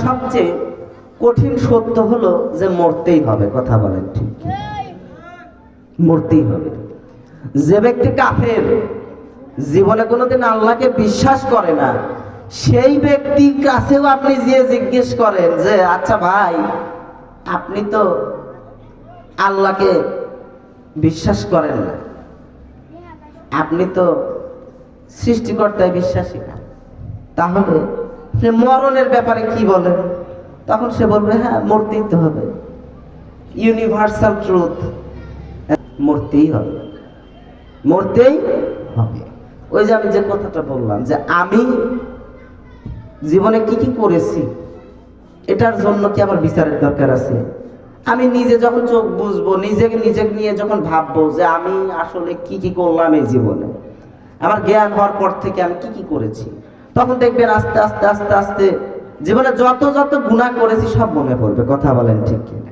সবচেয়ে কঠিন সত্য হলো যে মরতেই হবে। কথা বলেন ঠিক? মরতেই হবে। যে ব্যক্তি কাফের, জীবনে কোনোদিন আল্লাহকে বিশ্বাস করে না, সেই ব্যক্তির কাছেও আপনি যে জিজ্ঞেস করেন যে আচ্ছা ভাই, আপনি তো আল্লাহকে বিশ্বাস করেন না, আপনি তো সৃষ্টিকর্তায় বিশ্বাসী না, তাহলে সে মরণের ব্যাপারে কি বলেন? তখন সে বলবে হ্যাঁ, মরতেই তো হবে, ইউনিভার্সাল ট্রুথ, মরতেই হবে, মরতেই হবে। ওই যে আমি যে কথাটা বললাম যে আমি জীবনে কি কি করেছি, এটার জন্য কি আমার বিচারের দরকার আছে? আমি নিজে যখন চোখ বুঝবো, নিজেকে নিয়ে যখন ভাববো যে আমি আসলে কি কি করলাম এই জীবনে, আমার জ্ঞান হওয়ার পর থেকে আমি কি কি করেছি, তখন দেখবেন আস্তে আস্তে আস্তে আস্তে জীবনে যত যত গুনাহ করেছি সব মনে পড়বে। কথা বলেন ঠিক কিনা?